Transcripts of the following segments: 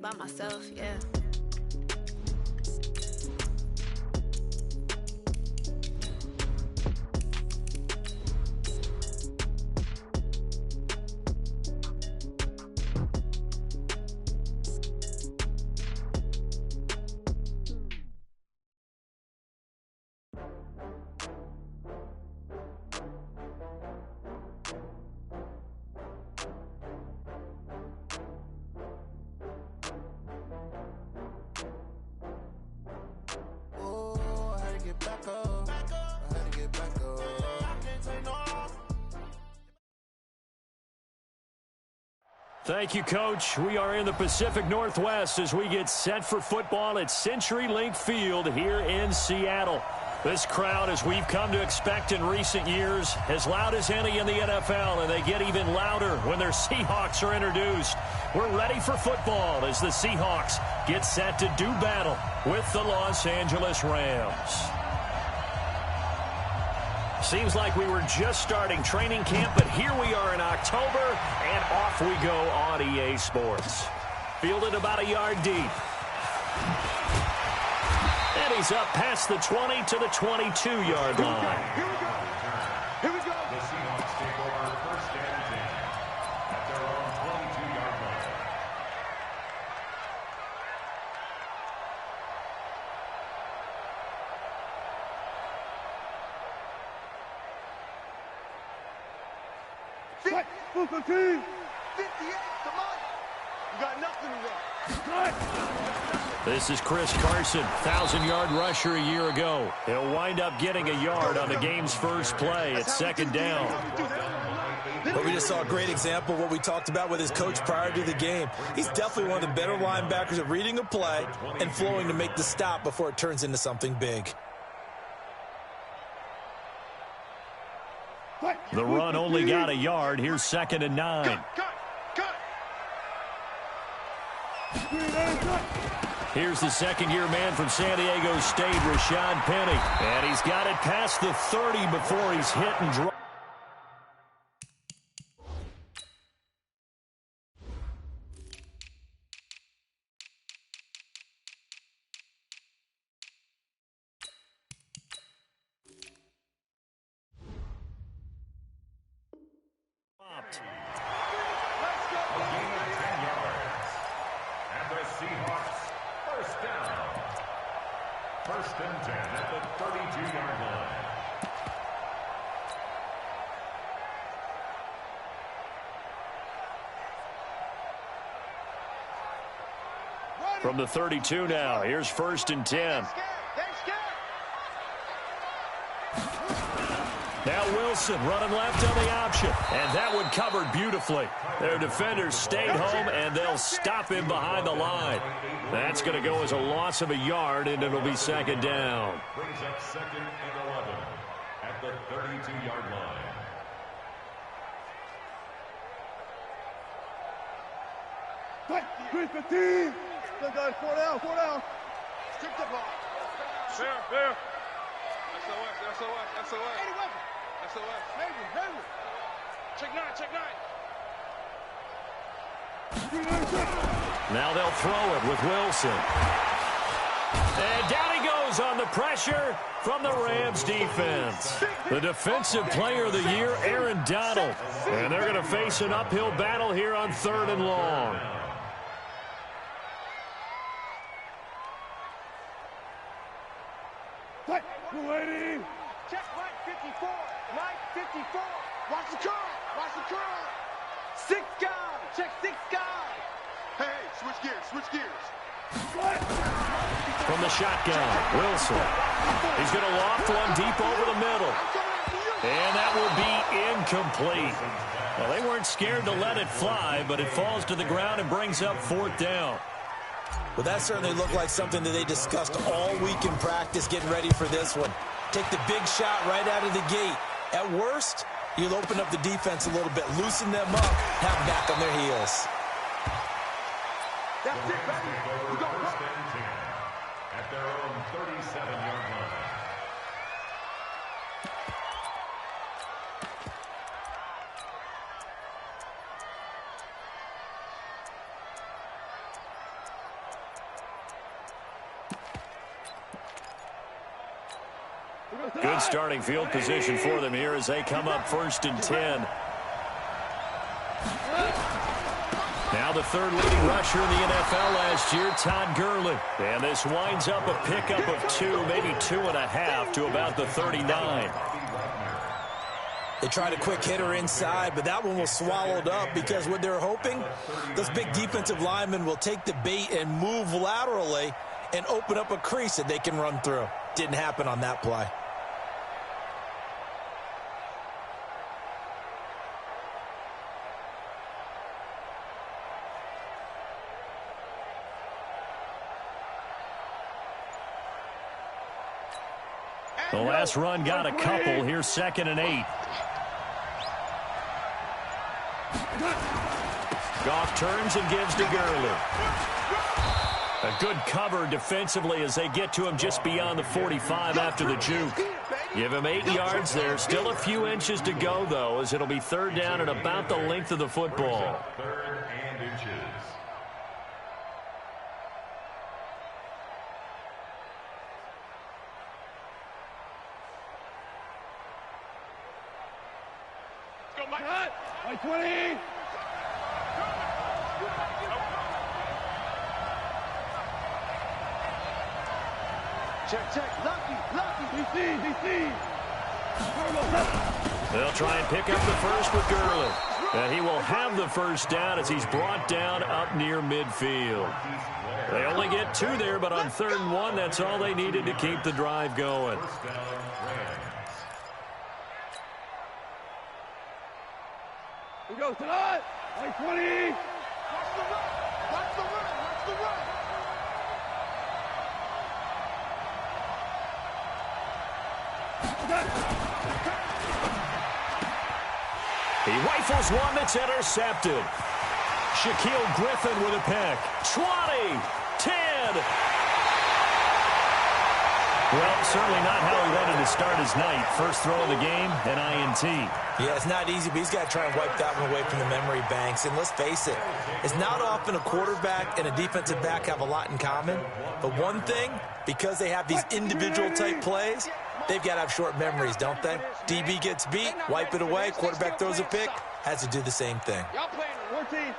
by myself, yeah. Thank you, Coach. We are in the Pacific Northwest as we get set for football at CenturyLink Field here in Seattle. This crowd, as we've come to expect in recent years, as loud as any in the NFL, and they get even louder when their Seahawks are introduced. We're ready for football as the Seahawks get set to do battle with the Los Angeles Rams. Seems like we were just starting training camp, but here we are in October, and off we go on EA Sports. Fielded about a yard deep. And he's up past the 20 to the 22-yard line. Here we go. Here we go. The Seahawks take over first and 10 at their own 22-yard line. Right, move 15. 58, come on. You got nothing to run. This is Chris Carson, 1,000-yard rusher a year ago. He'll wind up getting a yard on the game's first play at second down. But we just saw a great example of what we talked about with his coach prior to the game. He's definitely one of the better linebackers at reading a play and flowing to make the stop before it turns into something big. The run only got a yard. Here's second and 9. Here's the second-year man from San Diego State, Rashad Penny. And he's got it past the 30 before he's hit and dropped. First and 10 at the 32-yard line. From the 32 now, here's first and 10. Now Wilson running left on the option, and that one covered beautifully. Their defenders stayed home, and they'll stop him behind the line. That's going to go as a loss of a yard, and it'll be second down. Brings up second and 11 at the 32-yard line. Right, 315. Still got 4 down, 4 down. Stick the ball. Fair. SOS. 80 weapon. SOS. Haywood. Check 9. Now they'll throw it with Wilson. And down he goes on the pressure from the Rams defense. The defensive player of the year, Aaron Donald. And they're going to face an uphill battle here on 3rd and long. Right, 280. Check Mike 54. Mike 54. Watch the curl. 6 guy. Check 6 guy. Hey, switch gears. From the shotgun, Wilson. He's going to loft one deep over the middle. And that will be incomplete. Well, they weren't scared to let it fly, but it falls to the ground and brings up 4th down. Well, that certainly looked like something that they discussed all week in practice getting ready for this one. Take the big shot right out of the gate. At worst, you'll open up the defense a little bit, loosen them up, have them back on their heels. That's it, baby. You go first and 10 at their own 37-yard line. Good starting field position for them here as they come up 1st and 10. Now the third leading rusher in the NFL last year, Todd Gurley. And this winds up a pickup of 2, maybe 2.5 to about the 39. They tried a quick hitter inside, but that one was swallowed up because what they're hoping, those big defensive linemen will take the bait and move laterally and open up a crease that they can run through. Didn't happen on that play. The last run got a couple. Here's 2nd and 8. Goff turns and gives to Gurley. A good cover defensively as they get to him just beyond the 45 after the juke. Give him 8 yards there. Still a few inches to go, though, as it'll be 3rd down and about the length of the football. 3rd and inches. Like 20. Check. Lucky. DC. They'll try and pick up the first with Gurley. And he will have the 1st down as he's brought down up near midfield. They only get 2 there, but on 3rd and 1, that's all they needed to keep the drive going. We go tonight. Like 20. Watch the run. He rifles one that's intercepted. Shaquille Griffin with a pick. 20, 10. Well, certainly not how he wanted to start his night. First throw of the game, an INT. Yeah, it's not easy, but he's got to try and wipe that one away from the memory banks. And let's face it, it's not often a quarterback and a defensive back have a lot in common. But one thing, because they have these individual type plays, they've got to have short memories, don't they? DB gets beat, wipe it away, quarterback throws a pick, has to do the same thing. Y'all playing 14.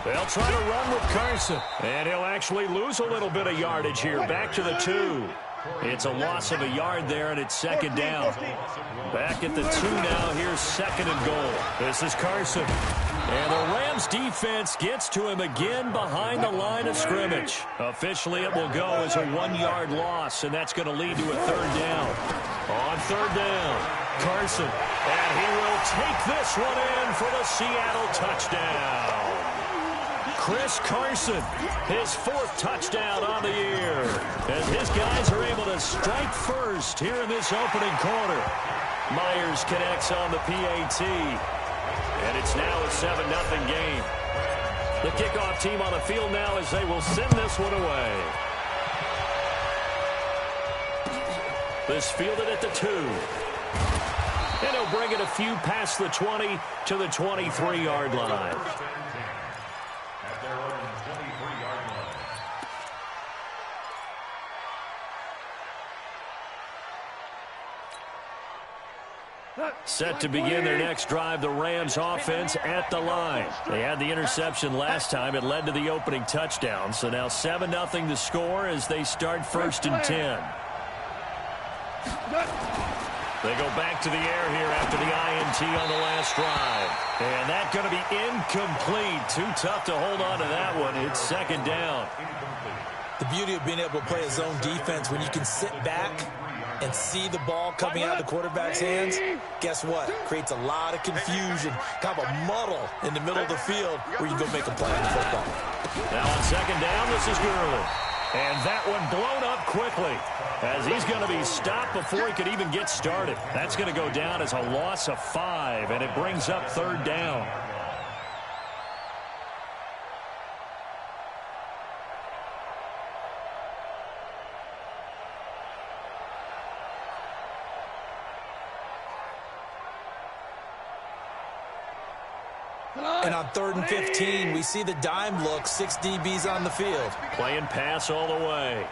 They'll try to run with Carson. And he'll actually lose a little bit of yardage here. Back to the 2. It's a loss of a yard there, and it's 2nd down. Back at the 2 now. Here's 2nd and goal. This is Carson. And the Rams defense gets to him again behind the line of scrimmage. Officially, it will go as a 1-yard loss, and that's going to lead to a 3rd down. On 3rd down, Carson. And he will take this one in for the Seattle touchdown. Chris Carson, his 4th touchdown on the year. As his guys are able to strike first here in this opening quarter. Myers connects on the PAT. And it's now a 7-0 game. The kickoff team on the field now as they will send this one away. This fielded at the 2. And he'll bring it a few past the 20 to the 23-yard line. At their own 23-yard line. Set to begin their next drive, the Rams offense at the line. They had the interception last time. It led to the opening touchdown. So now 7-0 to score as they start 1st and 10. They go back to the air here after the INT on the last drive. And that's going to be incomplete. Too tough to hold on to that one. It's 2nd down. The beauty of being able to play a zone defense when you can sit back and see the ball coming out of the quarterback's hands, guess what? Creates a lot of confusion, kind of a muddle in the middle of the field where you go make a play on the football. Now on 2nd down, this is Gurley. And that one blown up quickly as he's going to be stopped before he could even get started. That's going to go down as a loss of 5, and it brings up 3rd down. And on 3rd and 15, we see the dime look, 6 DBs on the field. Playing pass all the way.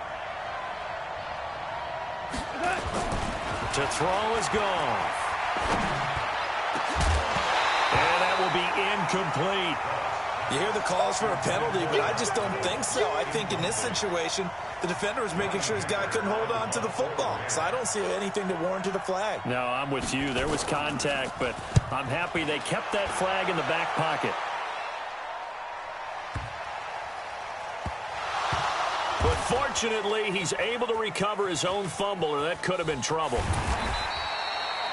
To throw is gone. And that will be incomplete. You hear the calls for a penalty, but I just don't think so. I think in this situation, the defender was making sure his guy couldn't hold on to the football. So I don't see anything that warranted a flag. No, I'm with you. There was contact, but I'm happy they kept that flag in the back pocket. But fortunately, he's able to recover his own fumble, or that could have been trouble.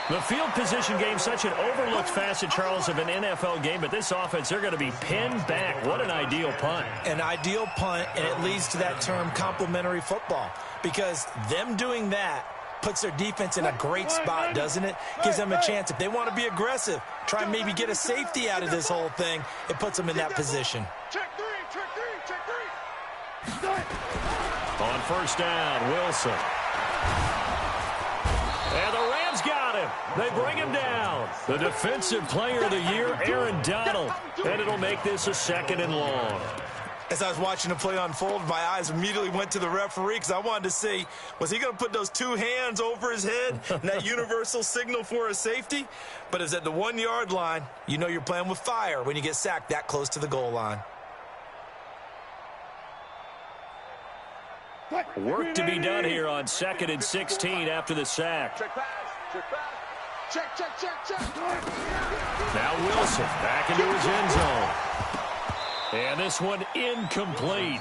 The field position game, such an overlooked facet, Charles, of an NFL game, but this offense, they're going to be pinned back. What an ideal punt. An ideal punt, and it leads to that term complementary football, because them doing that puts their defense in a great spot, doesn't it? Gives them a chance. If they want to be aggressive, try and maybe get a safety out of this whole thing, it puts them in that position. Check three, check three, check three. On first down, Wilson. And the Rams got him. They bring him down. The defensive player of the year, Aaron Donald. And it'll make this a 2nd and long. As I was watching the play unfold, my eyes immediately went to the referee because I wanted to see, was he going to put those 2 hands over his head and that universal signal for a safety? But it's at the 1-yard line. You know you're playing with fire when you get sacked that close to the goal line. Work to be done here on 2nd and 16 after the sack. Check pass, check pass. Check, check, check, check. Now Wilson back into his end zone. And this one incomplete.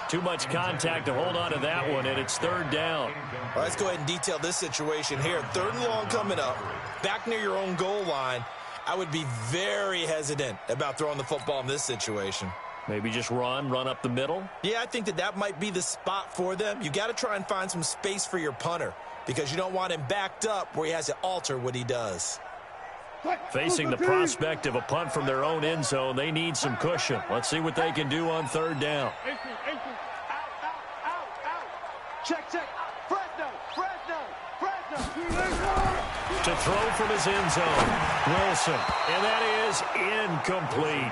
Too much contact to hold on to that one, and it's 3rd down. Well, let's go ahead and detail this situation here. 3rd and long coming up, back near your own goal line. I would be very hesitant about throwing the football in this situation. Maybe just run up the middle. Yeah, I think that might be the spot for them. You got to try and find some space for your punter because you don't want him backed up where he has to alter what he does. Facing the prospect of a punt from their own end zone, they need some cushion. Let's see what they can do on 3rd down. Out, out. Check, check. Fresno. To throw from his end zone, Wilson. And that is incomplete.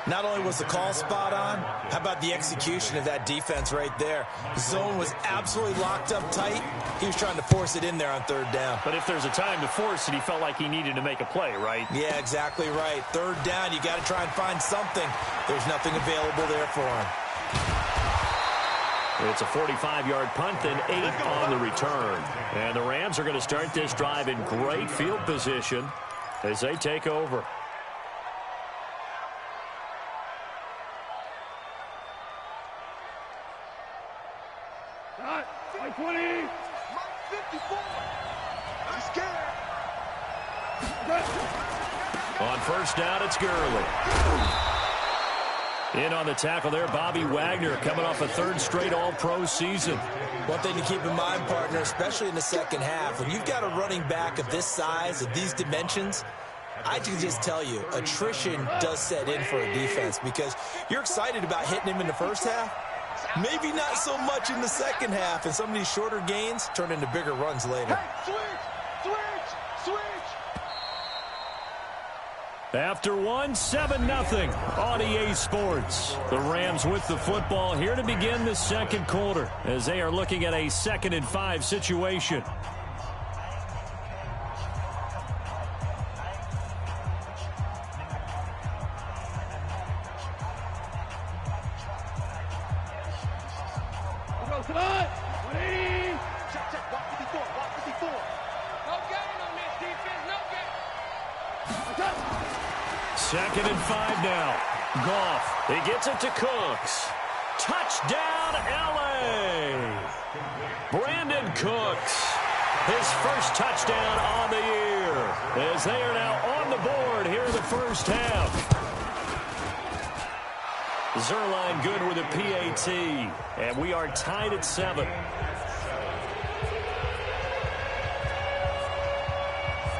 Not only was the call spot on, how about the execution of that defense right there? The zone was absolutely locked up tight. He was trying to force it in there on 3rd down. But if there's a time to force it, he felt like he needed to make a play, right? Yeah, exactly right. 3rd down, you got to try and find something. There's nothing available there for him. It's a 45-yard punt, then 8 on the return. And the Rams are going to start this drive in great field position as they take over. Mike 20. Mike 54. I'm scared. On first down, it's Gurley. In on the tackle there, Bobby Wagner coming off a 3rd straight All-Pro season. One thing to keep in mind, partner, especially in the second half, when you've got a running back of this size, of these dimensions, I can just tell you, attrition does set in for a defense because you're excited about hitting him in the first half. Maybe not so much in the second half, and some of these shorter gains turn into bigger runs later. Hey, switch. After 7-0 on EA Sports. The Rams with the football here to begin the 2nd quarter as they are looking at a 2nd and 5 situation. Second and 5 now. Goff. He gets it to Cooks. Touchdown, L.A. Brandon Cooks. His first touchdown on the year as they are now on the board here in the first half. Zerline good with a PAT. And we are tied at 7.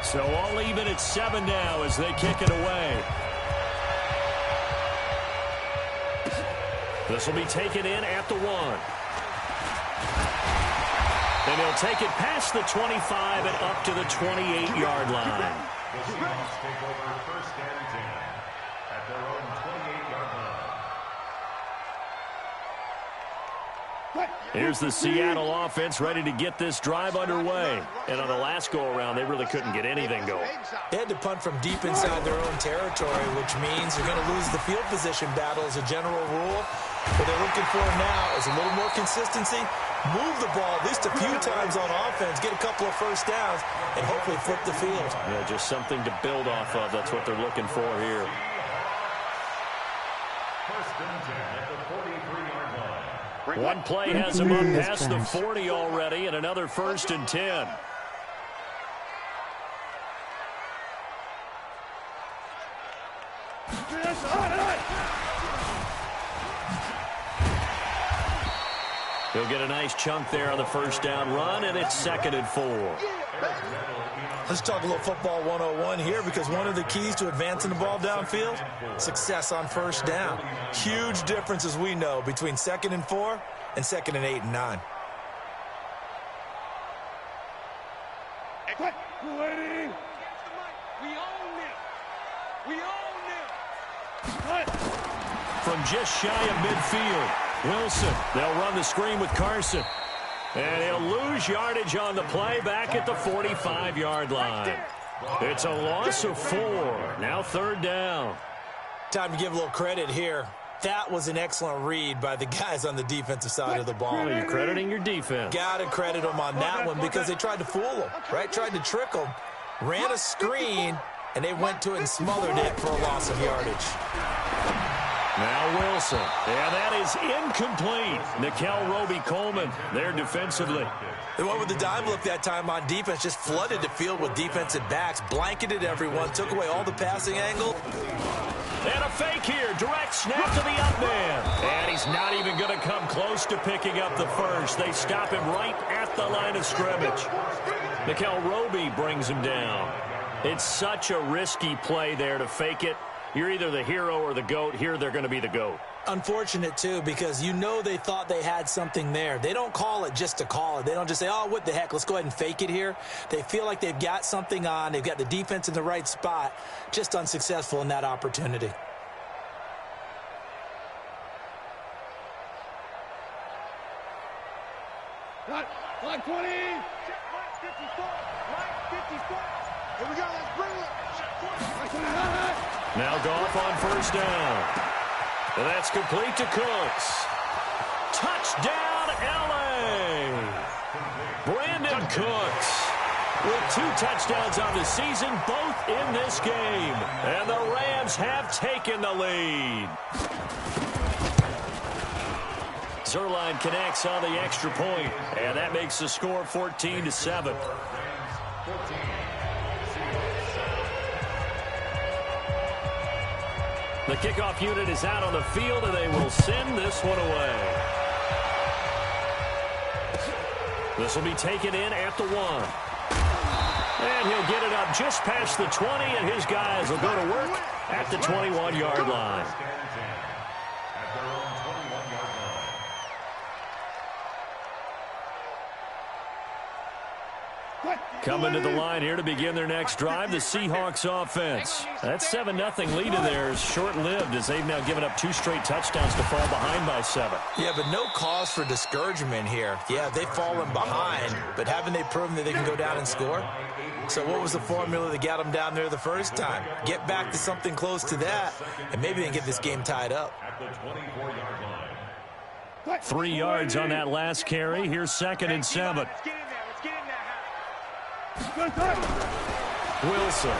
So all even at 7 now as they kick it away. This will be taken in at the 1. And he'll take it past the 25 and up to the 28-yard line. The Seahawks take over 1st and 10 at their own 28-yard line. Here's the Seattle offense ready to get this drive underway. And on the last go-around, they really couldn't get anything going. They had to punt from deep inside their own territory, which means they're going to lose the field position battle as a general rule. What they're looking for now is a little more consistency, move the ball at least a few times on offense, get a couple of first downs, and hopefully flip the field. Yeah, just something to build off of. That's what they're looking for here. First and 10 at the 43-yard line. One play has him up past the 40 already, and another first and 10. He'll get a nice chunk there on the first down run, and it's 2nd and 4. Let's talk a little football 101 here, because one of the keys to advancing the ball downfield, success on first down. Huge difference, as we know, between 2nd and 4 and 2nd and 8 and 9. Waiting. We own them. We own them. From just shy of midfield, Wilson. They'll run the screen with Carson. And he'll lose yardage on the play back at the 45-yard line. It's a loss of 4. Now 3rd down. Time to give a little credit here. That was an excellent read by the guys on the defensive side of the ball. Well, you're crediting your defense. Got to credit them on that one, because they tried to fool them, right? Tried to trick them, ran a screen, and they went to it and smothered it for a loss of yardage. Now Wilson. Yeah, that is incomplete. Nickel Roby-Coleman there defensively. They went with the dime look that time on defense, just flooded the field with defensive backs, blanketed everyone, took away all the passing angle. And a fake here. Direct snap to the up man. And he's not even going to come close to picking up the first. They stop him right at the line of scrimmage. Nickel Roby brings him down. It's such a risky play there to fake it. You're either the hero or the GOAT. Here they're going to be the GOAT. Unfortunate, too, because you know they thought they had something there. They don't call it just to call it. They don't just say, oh, what the heck, let's go ahead and fake it here. They feel like they've got something on. They've got the defense in the right spot. Just unsuccessful in that opportunity. Line 20. Line 54. Line 54. Here we go. Let's bring it. Now Goff on first down. And that's complete to Cooks. Touchdown, L.A. Brandon Cooks with 2 touchdowns on the season, both in this game. And the Rams have taken the lead. Zerline connects on the extra point, and that makes the score 14-7. The kickoff unit is out on the field, and they will send this one away. This will be taken in at the 1. And he'll get it up just past the 20, and his guys will go to work at the 21-yard line. Coming to the line here to begin their next drive, the Seahawks offense. That 7-0 lead of theirs short-lived, as they've now given up 2 straight touchdowns to fall behind by 7. Yeah, but no cause for discouragement here. Yeah, they've fallen behind, but haven't they proven that they can go down and score? So what was the formula that got them down there the first time? Get back to something close to that, and maybe they can get this game tied up. 3 yards on that last carry. Here's 2nd and 7. Wilson.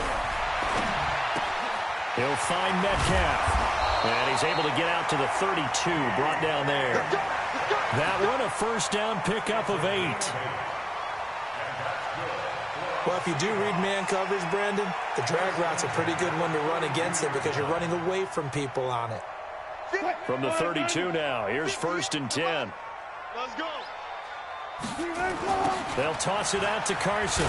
He'll find Metcalf. And he's able to get out to the 32, brought down there. That one, a first down pickup of 8. Well, if you do read man coverage, Brandon, the drag route's a pretty good one to run against it because you're running away from people on it. From the 32 now, here's 1st and 10. Let's go. They'll toss it out to Carson.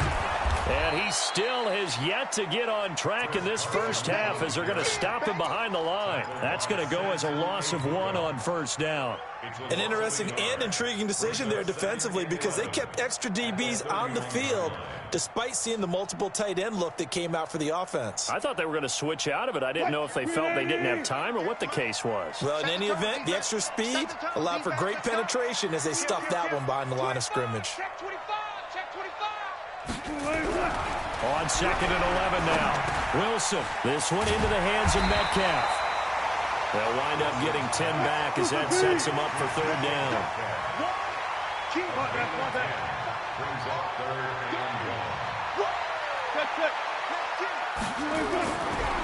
And he still has yet to get on track in this first half as they're going to stop him behind the line. That's going to go as a loss of 1 on first down. An interesting and intriguing decision there defensively because they kept extra DBs on the field despite seeing the multiple tight end look that came out for the offense. I thought they were going to switch out of it. I didn't know if they felt they didn't have time or what the case was. Well, in any event, the extra speed allowed for great penetration as they stuffed that one behind the line of scrimmage. Check 25. Check 25. On 2nd and 11 now. Wilson, this one into the hands of Metcalf. They'll wind up getting 10 back as that sets them up for 3rd down. Brings up 3rd and 1.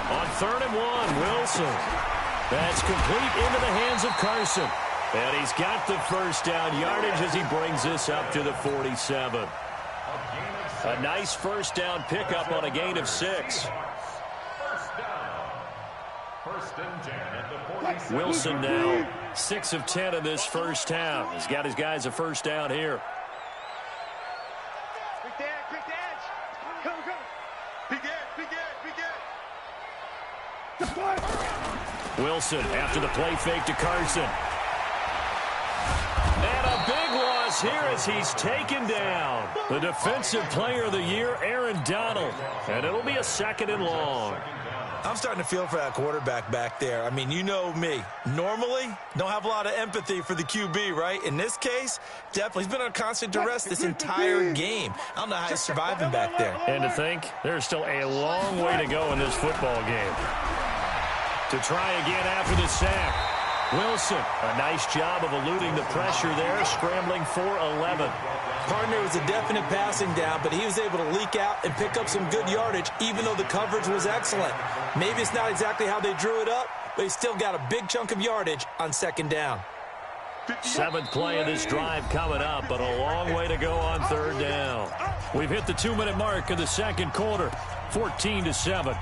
On 3rd and 1, Wilson. That's complete into the hands of Carson. And he's got the first down yardage as he brings this up to the 47. A nice first down pickup on a gain of 6. First and 10 at the 47. Wilson now 6 of 10 in this first half. He's got his guys a first down here. Quick edge. Come. Big edge. Wilson after the play fake to Carson. And a big loss here as he's taken down. The defensive player of the year, Aaron Donald. And it'll be a 2nd and long. I'm starting to feel for that quarterback back there. I mean, you know me. Normally, don't have a lot of empathy for the QB, right? In this case, definitely. He's been on constant duress this entire game. I don't know how he's surviving back there. And to think, there's still a long way to go in this football game. To try again after the sack. Wilson, a nice job of eluding the pressure there, scrambling for 11. Partner was a definite passing down, but he was able to leak out and pick up some good yardage, even though the coverage was excellent. Maybe it's not exactly how they drew it up, but he still got a big chunk of yardage on 2nd down. 7th play of this drive coming up, but a long way to go on 3rd down. We've hit the 2-minute mark of the 2nd quarter, 14-7.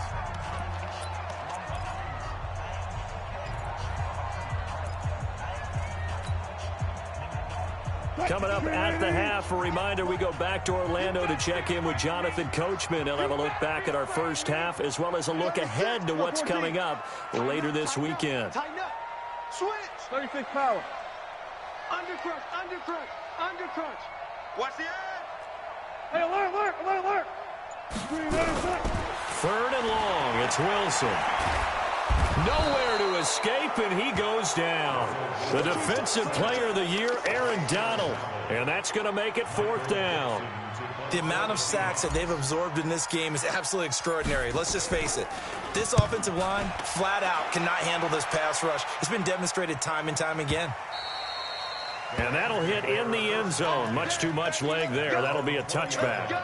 Coming up at the half, a reminder, we go back to Orlando to check in with Jonathan Coachman. He'll have a look back at our first half as well as a look ahead to what's coming up later this weekend. Tighten up. Switch. 36 power. Undercrunch. Watch the edge. Hey, alert. 3rd and long, it's Wilson. Nowhere to escape, and he goes down. The defensive player of the year, Aaron Donald. And that's going to make it 4th down. The amount of sacks that they've absorbed in this game is absolutely extraordinary. Let's just face it. This offensive line, flat out, cannot handle this pass rush. It's been demonstrated time and time again. And that'll hit in the end zone. Much too much leg there. That'll be a touchback.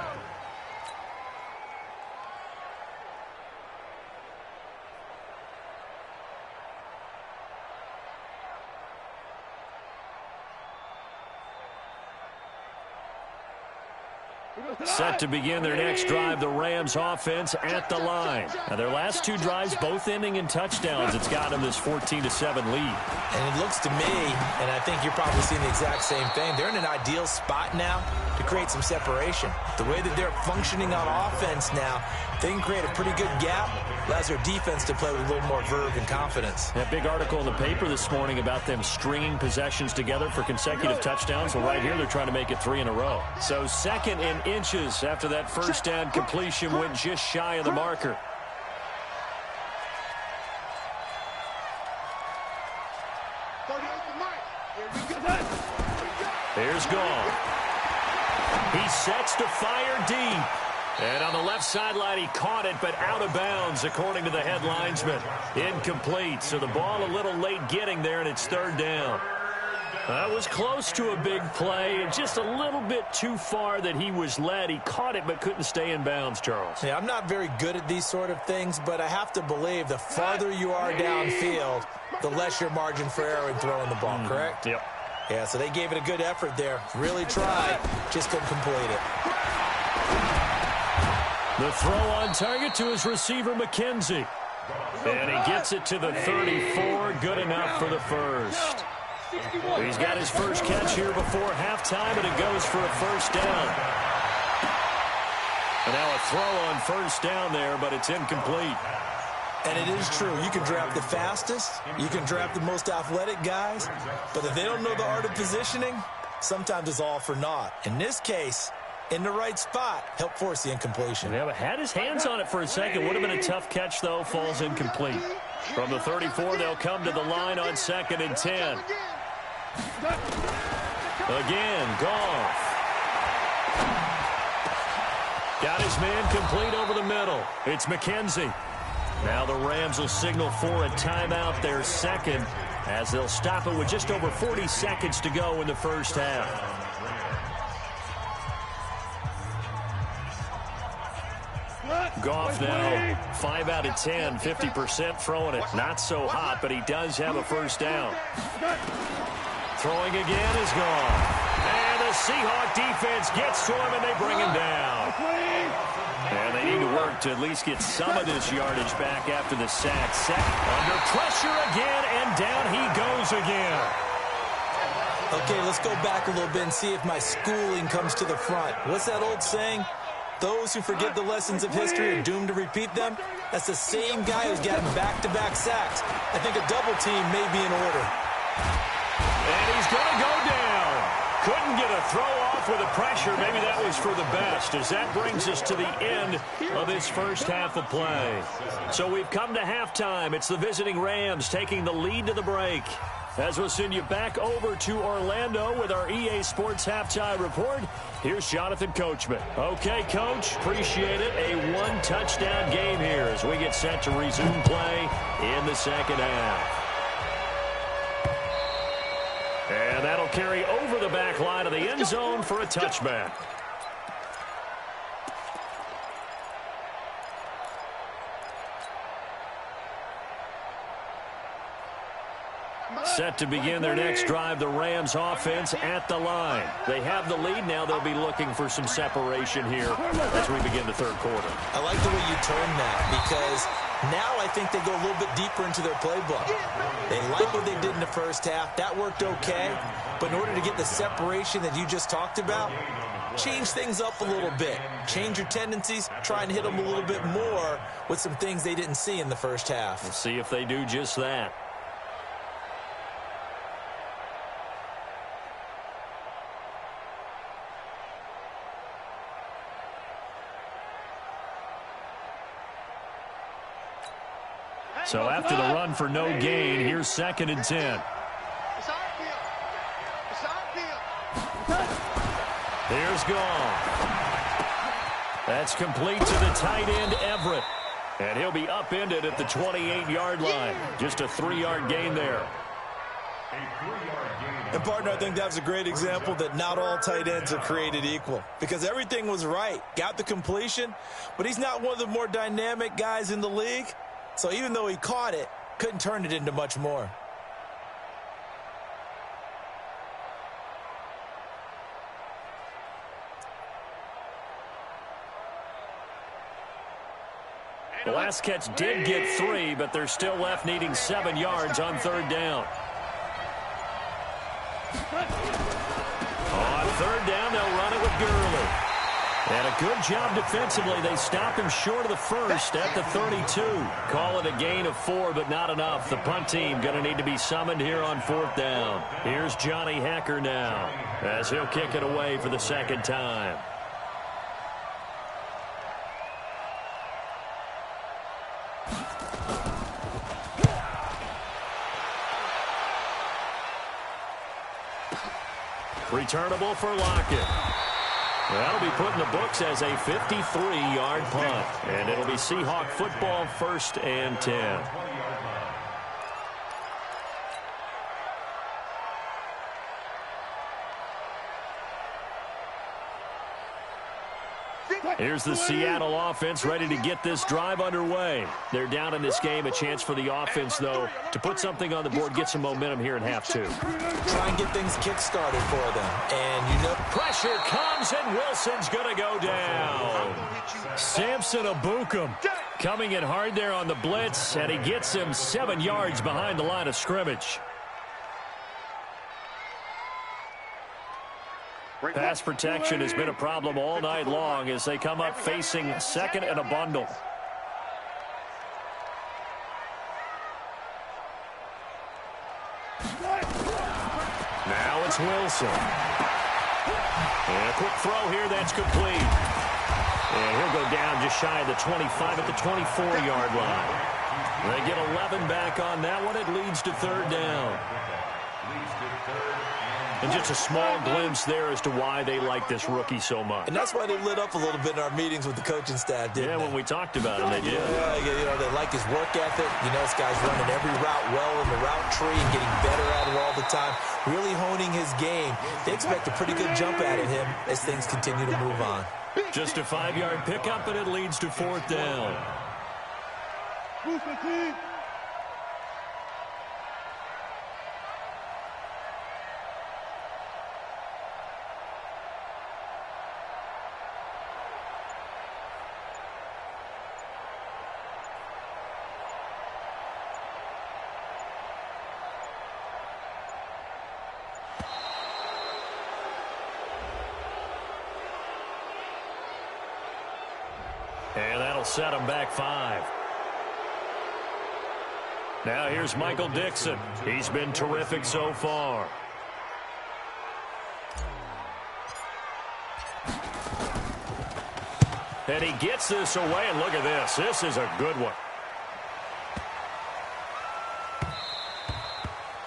Set to begin their next drive, the Rams offense at the line. Now, their last 2 drives, both ending in touchdowns. It's got them this 14-7 lead. And it looks to me, and I think you're probably seeing the exact same thing, they're in an ideal spot now to create some separation. The way that they're functioning on offense now, they can create a pretty good gap. Allows their defense to play with a little more verve and confidence. That big article in the paper this morning about them stringing possessions together for consecutive touchdowns. Well, right here, they're trying to make it 3 in a row. So 2nd and inches after that first down completion went just shy of the marker. Here's Gall. He sets to fire deep. And on the left sideline, he caught it, but out of bounds, according to the head linesman. Incomplete, so the ball a little late getting there, and it's 3rd down. That was close to a big play, and just a little bit too far that he was led. He caught it, but couldn't stay in bounds, Charles. Yeah, I'm not very good at these sort of things, but I have to believe the farther you are downfield, the less your margin for error in throwing the ball, correct? Yep. Yeah, so they gave it a good effort there. Really tried, just couldn't complete it. The throw on target to his receiver, McKenzie. And he gets it to the 34. Good enough for the first. He's got his first catch here before halftime, and it goes for a first down. And now a throw on first down there, but it's incomplete. And it is true. You can draft the fastest. You can draft the most athletic guys. But if they don't know the art of positioning, sometimes it's all for naught. In this case, in the right spot, help force the incompletion. Yeah, but had his hands on it for a second. Would have been a tough catch, though. Falls incomplete. From the 34, they'll come to the line on 2nd and 10. Again, Goff. Got his man complete over the middle. It's McKenzie. Now the Rams will signal for a timeout, their second, as they'll stop it with just over 40 seconds to go in the first half. Goff now 5 out of 10, 50% throwing it. Not so hot, but he does have a first down. Throwing again is Goff. And the Seahawk defense gets to him, and they bring him down. And they need to work to at least get some of this yardage back after the sack. Set under pressure again, and down he goes again. Okay, let's go back a little bit and see if my schooling comes to the front. What's that old saying? Those who forget the lessons of history are doomed to repeat them. That's the same guy who's gotten back-to-back sacks. I think a double team may be in order. And he's going to go down. Couldn't get a throw off with the pressure. Maybe that was for the best, as that brings us to the end of this first half of play. So we've come to halftime. It's the visiting Rams taking the lead to the break. As we'll send you back over to Orlando with our EA Sports Halftime Report, here's Jonathan Coachman. Okay, Coach, appreciate it. A one-touchdown game here as we get set to resume play in the second half. And that'll carry over the back line of the end zone for a touchback. Set to begin their next drive, the Rams offense at the line. They have the lead. Now they'll be looking for some separation here as we begin the third quarter. I like the way you turn that, because now I think they go a little bit deeper into their playbook. They like what they did in the first half. That worked okay. But in order to get the separation that you just talked about, change things up a little bit. Change your tendencies. Try and hit them a little bit more with some things they didn't see in the first half. We'll see if they do just that. So after the run for no gain, here's 2nd and 10. Here's Goff. That's complete to the tight end, Everett. And he'll be upended at the 28-yard line. Just a 3-yard gain there. And, partner, I think that was a great example that not all tight ends are created equal, because everything was right. Got the completion, but he's not one of the more dynamic guys in the league. So even though he caught it, couldn't turn it into much more. The last catch did get 3, but they're still left needing 7 yards on 3rd down. On 3rd down, they'll run it with Gurley. And a good job defensively. They stop him short of the first at the 32. Call it a gain of 4, but not enough. The punt team going to need to be summoned here on 4th down. Here's Johnny Hecker now as he'll kick it away for the second time. Returnable for Lockett. That'll be put in the books as a 53-yard punt. And it'll be Seahawk football, 1st and 10. Here's the Seattle offense ready to get this drive underway. They're down in this game. A chance for the offense, though, to put something on the board, get some momentum here in half 2. Try and get things kick-started for them. And you know, pressure comes, and Wilson's going to go down. Samson Abukum coming in hard there on the blitz, and he gets him 7 yards behind the line of scrimmage. Pass protection has been a problem all night long as they come up facing second and a bundle. Now it's Wilson. And a quick throw here, that's complete. And he'll go down just shy of the 25 at the 24-yard line. They get 11 back on that one. It leads to third down. And just a small glimpse there as to why they like this rookie so much. And that's why they lit up a little bit in our meetings with the coaching staff, didn't they? When we talked about him, they did. Yeah, they like his work ethic. This guy's running every route well in the route tree and getting better at it all the time, really honing his game. They expect a pretty good jump out of him as things continue to move on. Just a 5-yard pickup, and it leads to fourth down. And that'll set him back 5. Now here's Michael Dixon. He's been terrific so far. And he gets this away, and look at this. This is a good one.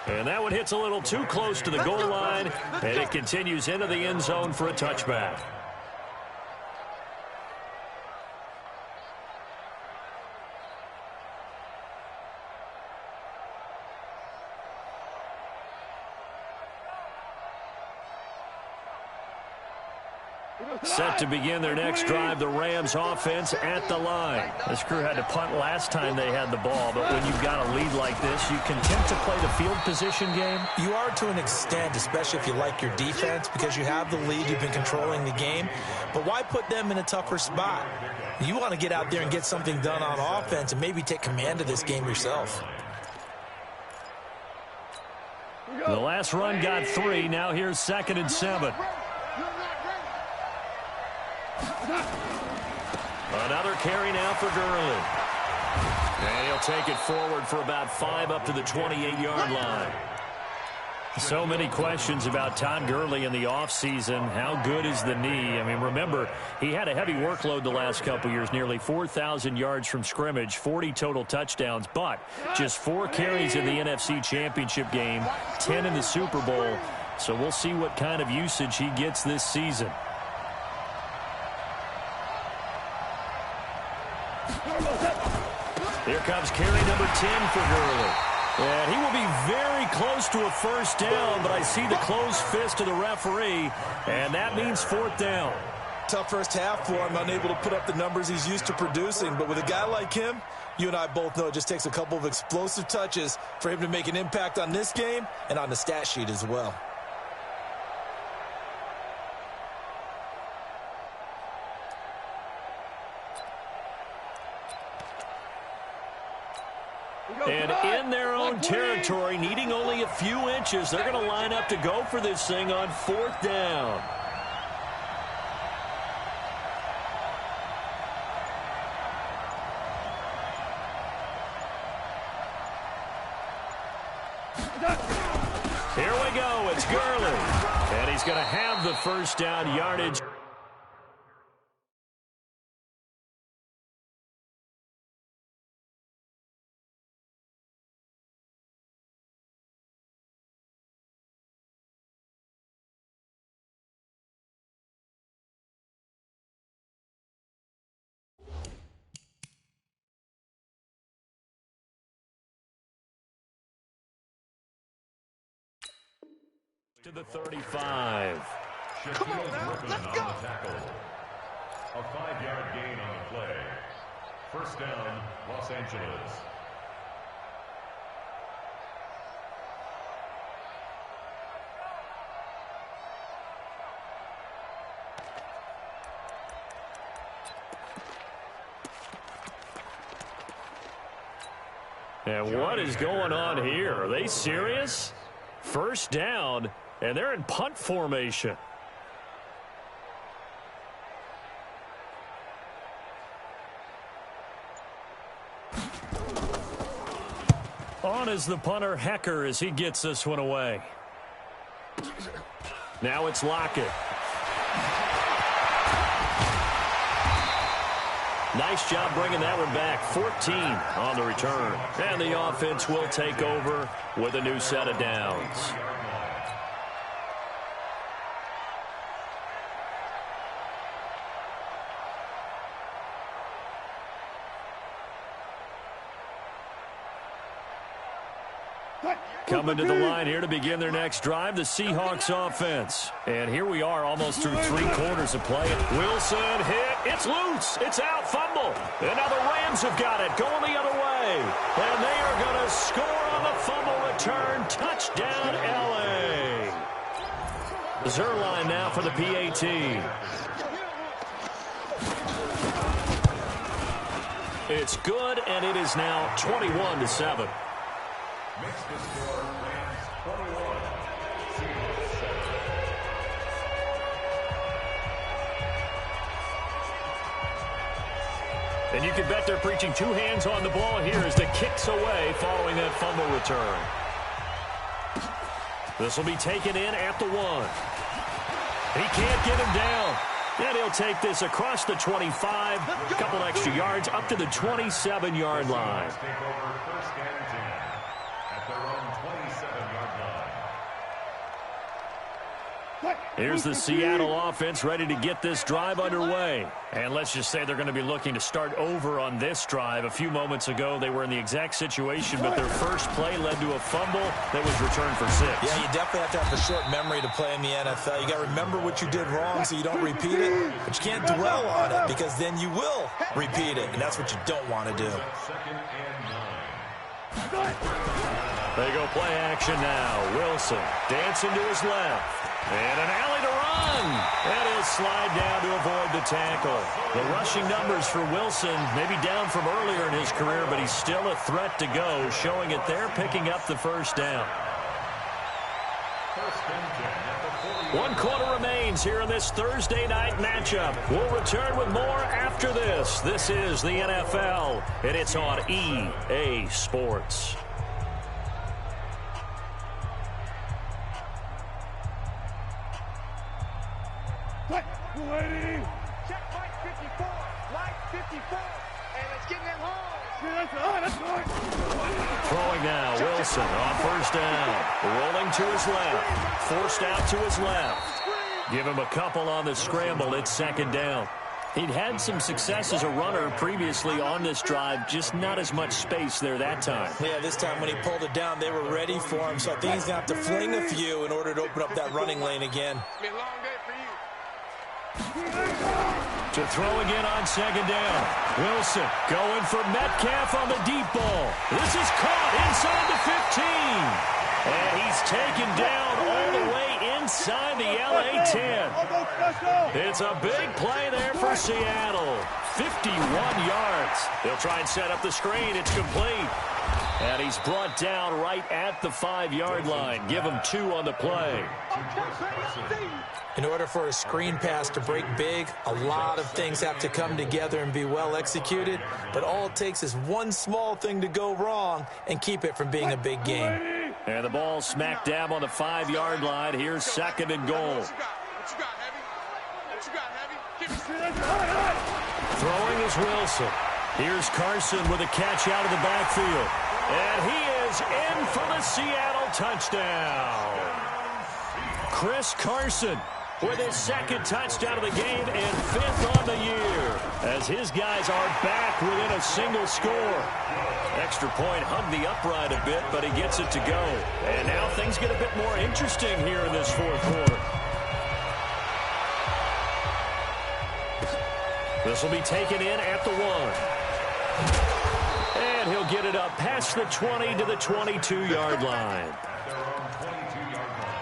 And that one hits a little too close to the goal line, and it continues into the end zone for a touchback. Set to begin their next drive, the Rams offense at the line. This crew had to punt last time they had the ball, but when you've got a lead like this, you content to play the field position game? You are to an extent, especially if you like your defense, because you have the lead, you've been controlling the game. But why put them in a tougher spot? You want to get out there and get something done on offense and maybe take command of this game yourself. The last run got 3. Now here's 2nd and 7. Another carry now for Gurley. And he'll take it forward for about 5 up to the 28-yard line. So many questions about Todd Gurley in the offseason. How good is the knee? I mean, remember, he had a heavy workload the last couple years, nearly 4,000 yards from scrimmage, 40 total touchdowns, but just 4 carries in the NFC Championship game, 10 in the Super Bowl. So we'll see what kind of usage he gets this season. Here comes carry number 10 for Gurley. And he will be very close to a first down, but I see the closed fist of the referee, and that means fourth down. Tough first half for him, unable to put up the numbers he's used to producing. But with a guy like him, you and I both know it just takes a couple of explosive touches for him to make an impact on this game and on the stat sheet as well. And in their own territory, needing only a few inches, they're going to line up to go for this thing on fourth down. Here we go. It's Gurley. And he's going to have the first down yardage. To the 35. Come on now, let's go. A 5-yard gain on the play. First down, Los Angeles. And what is going on here? Are they serious? First down, and they're in punt formation. is the punter, Hecker, as he gets this one away. Now it's Lockett. Nice job bringing that one back. 14 on the return. And the offense will take over with a new set of downs. Coming to the line here to begin their next drive, the Seahawks offense. And here we are almost through 3 quarters of play. Wilson hit. It's loose. It's out. Fumble. And now the Rams have got it. Going the other way. And they are going to score on the fumble return. Touchdown, L.A. Zerline now for the PAT. It's good, and it is now 21-7. Makes the score Rams 21, Seahawks 7. And you can bet they're preaching 2 hands on the ball here as the kick's away following that fumble return. This will be taken in at the 1. He can't get him down. And he'll take this across the 25, a couple extra yards up to the 27-yard line. Take over first and 10 at their own 27-yard line. Here's the Seattle offense ready to get this drive underway. And let's just say they're going to be looking to start over on this drive. A few moments ago, they were in the exact situation, but their first play led to a fumble that was returned for 6. Yeah, you definitely have to have a short memory to play in the NFL. You got to remember what you did wrong so you don't repeat it, but you can't dwell on it because then you will repeat it, and that's what you don't want to do. Second and 9. They go play action now. Wilson dancing to his left. And an alley to run. And he'll slide down to avoid the tackle. The rushing numbers for Wilson maybe down from earlier in his career, but he's still a threat to go, showing it there, picking up the first down. First and 10 at the 40. 1 quarter remains here in this Thursday night matchup. We'll return with more after this. This is the NFL, and it's on EA Sports. Check Mike 54. Mike 54. And let's get them home. Throwing now, Wilson on first down. Rolling to his left. Forced out to his left. Give him a couple on the scramble. It's second down. He'd had some success as a runner previously on this drive, just not as much space there that time. Yeah, this time when he pulled it down, they were ready for him, so I think he's going to have to fling a few in order to open up that running lane again. Be a long day for you. To throw again on second down. Wilson going for Metcalf on the deep ball. This is caught inside the 15. And he's taken down all the way inside the LA 10. It's a big play there for Seattle. 51 yards. They'll try and set up the screen. It's complete. And he's brought down right at the 5-yard line. Give him 2 on the play. In order for a screen pass to break big, a lot of things have to come together and be well executed. But all it takes is one small thing to go wrong and keep it from being a big game. And the ball smack dab on the 5-yard line. Here's second and goal. What you got, Heavy? What you got, Heavy? Give me Throwing is Wilson. Here's Carson with a catch out of the backfield. And he is in for the Seattle touchdown. Chris Carson with his second touchdown of the game and 5th on the year, as his guys are back within a single score. Extra point hugged the upright a bit, but he gets it to go. And now things get a bit more interesting here in this 4th quarter. This will be taken in at the 1. And he'll get it up past the 20 to the 22-yard line. At their own 22-yard line.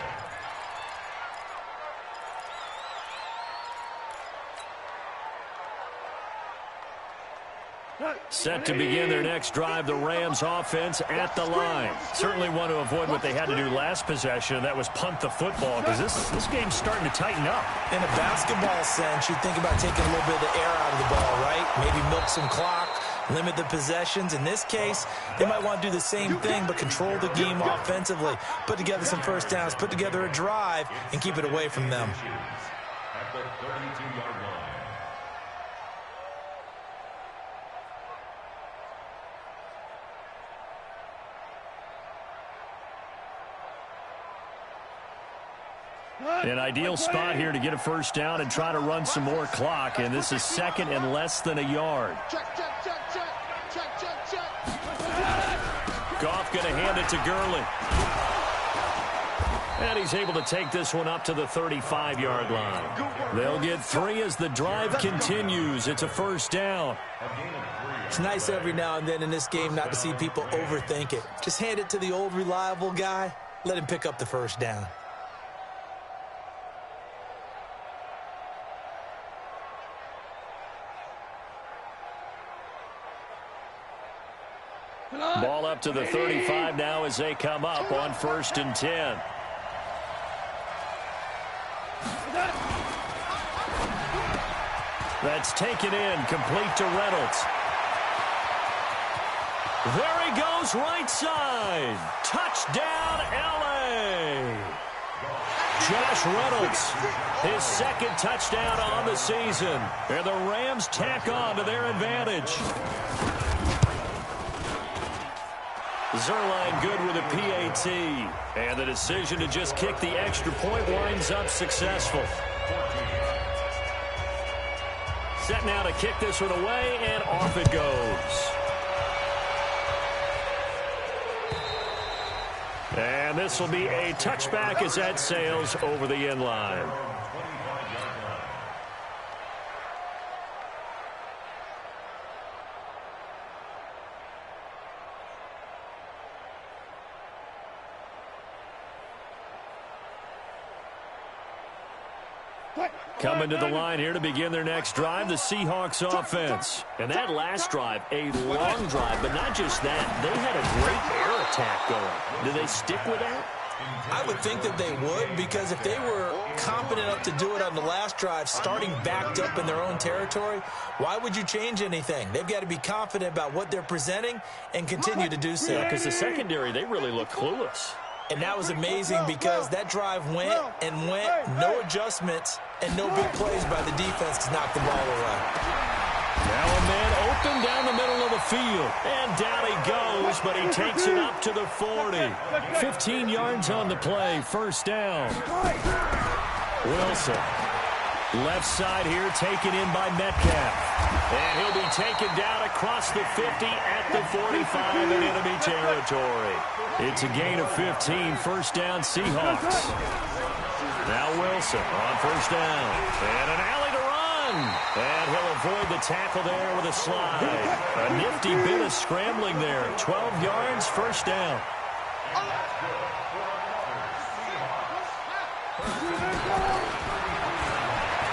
Set to begin their next drive, the Rams offense at the line. Certainly want to avoid what they had to do last possession, and that was punt the football, because this game's starting to tighten up. In a basketball sense, you think about taking a little bit of the air out of the ball, right? Maybe milk some clock, limit the possessions. In this case, they might want to do the same thing, but control the game offensively. Put together some first downs, put together a drive, and keep it away from them. At the 32-yard line. An ideal spot here to get a first down and try to run some more clock, and this is second and less than a yard. Check, check, check, check. Check, check, check. Goff going to hand it to Gurley. And he's able to take this one up to the 35-yard line. They'll get 3 as the drive continues. It's a first down. It's nice every now and then in this game not to see people overthink it. Just hand it to the old reliable guy. Let him pick up the first down. Ball up to the 35 now as they come up on 1st and 10. That's taken in, complete to Reynolds. There he goes, right side. Touchdown, L.A. Josh Reynolds, his second touchdown on the season. And the Rams tack on to their advantage. Zerline good with a PAT. And the decision to just kick the extra point winds up successful. Set now to kick this one away, and off it goes. And this will be a touchback as that sails over the end line. Coming to the line here to begin their next drive, the Seahawks offense. And that last drive, a long drive, but not just that. They had a great air attack going. Do they stick with that? I would think that they would, because if they were competent enough to do it on the last drive, starting backed up in their own territory, why would you change anything? They've got to be confident about what they're presenting and continue to do so. Because the secondary, they really look clueless. And that was amazing because that drive went and went, no adjustments, and no big plays by the defense to knock the ball away. Now a man open down the middle of the field. And down he goes, but he takes it up to the 40. 15 yards on the play, first down. Wilson. Left side here, taken in by Metcalf. And he'll be taken down across the 50 at the 45 in enemy territory. It's a gain of 15, first down Seahawks. Now Wilson on first down. And an alley to run. And he'll avoid the tackle there with a slide. A nifty bit of scrambling there. 12 yards, first down.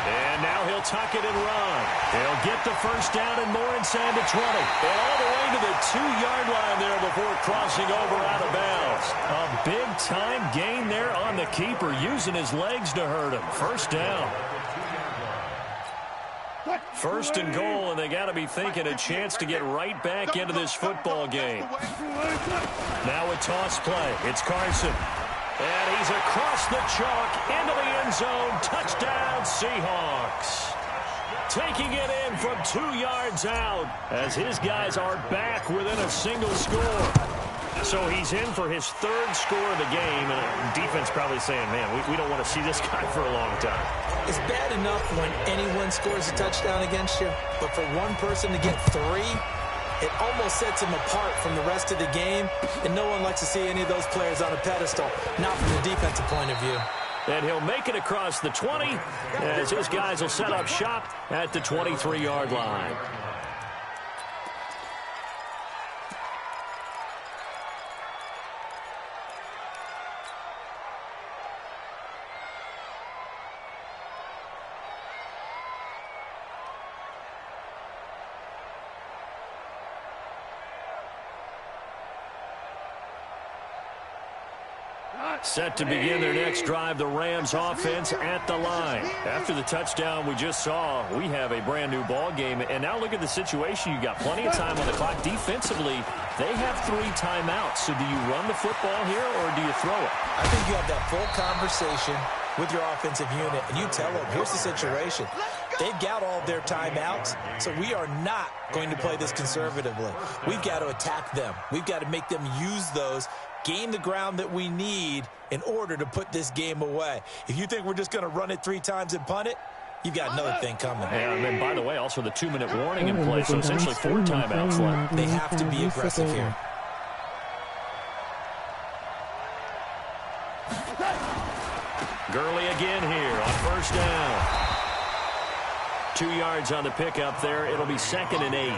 And now he'll tuck it and run. He'll get the first down and more inside the 20. And all the way to the 2-yard line there before crossing over out of bounds. A big-time gain there on the keeper, using his legs to hurt him. First down. First and goal, and they got to be thinking a chance to get right back into this football game. Now a toss play. It's Carson. And he's across the chalk into the end zone. Touchdown, Seahawks. Taking it in from 2 yards out as his guys are back within a single score. So he's in for his 3rd score of the game, and the defense probably saying, man, we don't want to see this guy for a long time. It's bad enough when anyone scores a touchdown against you, but for one person to get 3, it almost sets him apart from the rest of the game, and no one likes to see any of those players on a pedestal, not from the defensive point of view. And he'll make it across the 20 as his guys will set up shop at the 23-yard line. Set to begin their next drive, the Rams offense at the line. After the touchdown we just saw, we have a brand new ball game. And now look at the situation. You got plenty of time on the clock. Defensively, they have 3 timeouts. So do you run the football here or do you throw it? I think you have that full conversation with your offensive unit, and you tell them, here's the situation. They've got all their timeouts, so we are not going to play this conservatively. We've got to attack them. We've got to make them use those, gain the ground that we need in order to put this game away. If you think we're just going to run it 3 times and punt it, you've got another thing coming. Yeah, and then, by the way, also the 2-minute warning in place, so essentially 4 timeouts left. They have to be aggressive here. Gurley again here on first down. 2 yards on the pickup there. It'll be 2nd and 8.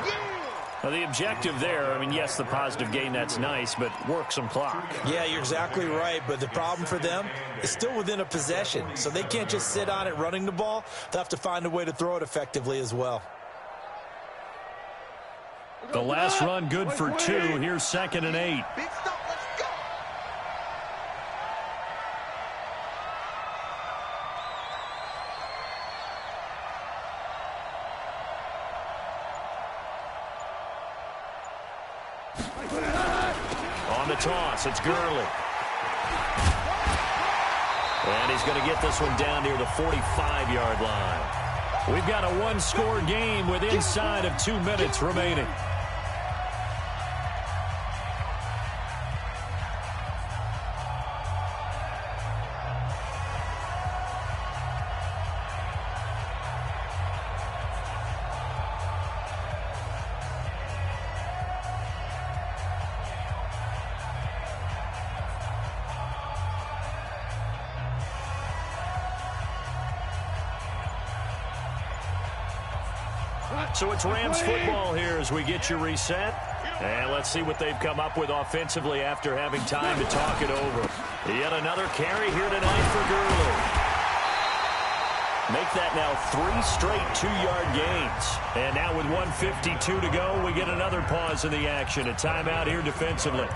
Now, the objective there, I mean, yes, the positive gain, that's nice, but work some clock. Yeah, you're exactly right, but the problem for them is still within a possession, so they can't just sit on it running the ball. They'll have to find a way to throw it effectively as well. The last run good for 2. Here's 2nd and 8. Big stop. Let's go. On the toss, it's Gurley. And he's going to get this one down near the 45-yard line. We've got a 1-score game with inside of 2 minutes remaining. So it's Rams football here as we get you reset. And let's see what they've come up with offensively after having time to talk it over. Yet another carry here tonight for Gurley. Make that now 3 straight 2-yard gains. And now with 1:52 to go, we get another pause in the action. A timeout here defensively.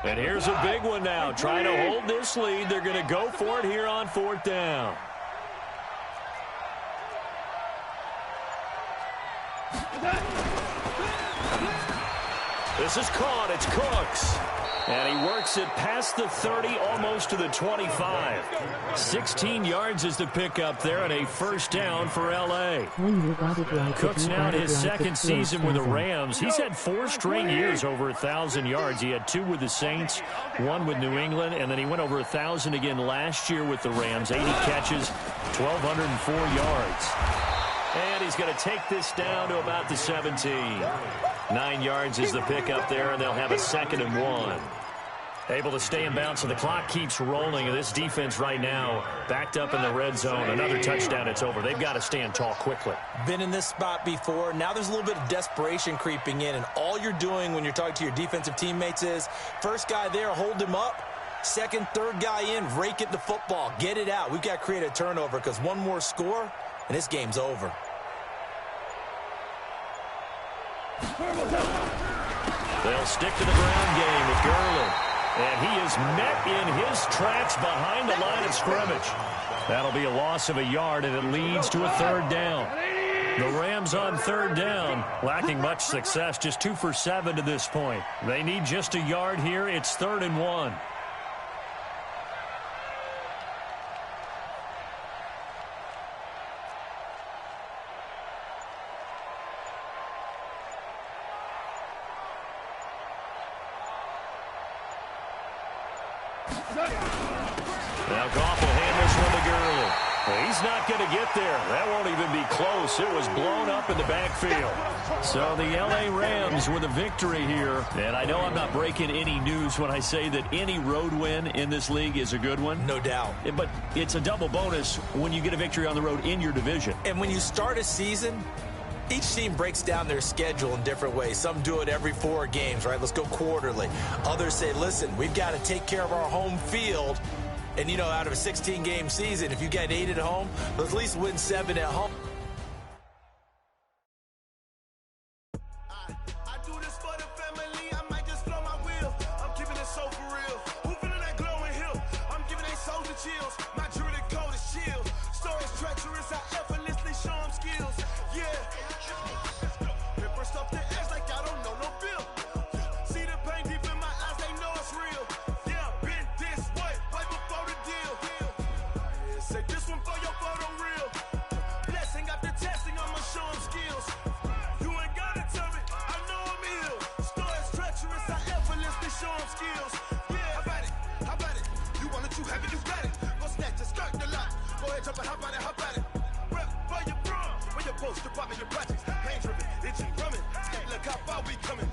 And here's a big one now. Trying to hold this lead. They're going to go for it here on 4th down. This is caught. It's Cooks. And he works it past the 30, almost to the 25. 16 yards is the pickup there, and a first down for L.A. Cooks now in his 2nd season with the Rams. He's had 4 straight years over 1,000 yards. He had 2 with the Saints, 1 with New England, and then he went over 1,000 again last year with the Rams. 80 catches, 1,204 yards. And he's going to take this down to about the 17. 9 yards is the pickup there, and they'll have a 2nd and 1. Able to stay in bounds, so the clock keeps rolling. And this defense right now backed up in the red zone. Another touchdown, it's over. They've got to stand tall quickly. Been in this spot before. Now there's a little bit of desperation creeping in, and all you're doing when you're talking to your defensive teammates is, first guy there, hold him up. Second, third guy in, rake at the football. Get it out. We've got to create a turnover because one more score, and this game's over. They'll stick to the ground game with Gurley. And he is met in his tracks behind the line of scrimmage. That'll be a loss of a yard, and it leads to a 3rd down. The Rams on 3rd down, lacking much success, just 2 for 7 to this point. They need just a yard here. It's 3rd and 1. Now Goff will hand this one to Gurley. Well, he's He's not going to get there. That won't even be close. It was blown up in the backfield. So the L.A. Rams with a victory here. And I know I'm not breaking any news when I say that any road win in this league is a good one. No doubt. But it's a double bonus when you get a victory on the road in your division. And when you start a season, each team breaks down their schedule in different ways. Some do it every 4 games, right? Let's go quarterly. Others say, listen, we've got to take care of our home field. And, you know, out of a 16-game season, if you get 8 at home, let's at least win 7 at home. I do this for the family. I might just blow my wheel. I'm keeping it so for real. Who feeling that glowing hill? I'm giving they souls the chills. My jewelry code is chill. Stories treacherous. I effortlessly show them skills. Yeah. Paper stuff the edge like I don't know no bill. See the pain deep in my eyes. They know it's real. Yeah, been this way before the deal. Say this one for your photo reel. Blessing after testing, I'ma show them skills. You ain't gotta tell me, I know I'm ill. Stories treacherous, I effortlessly show them skills. Yeah, how about it? You want it, you have it, you got it. Go snatch it, skirt the lot. Go ahead, jump it, how about it? Rep for your bro, when your poster popping your projects. Pain driven, itchy, drumming. Look how far we coming.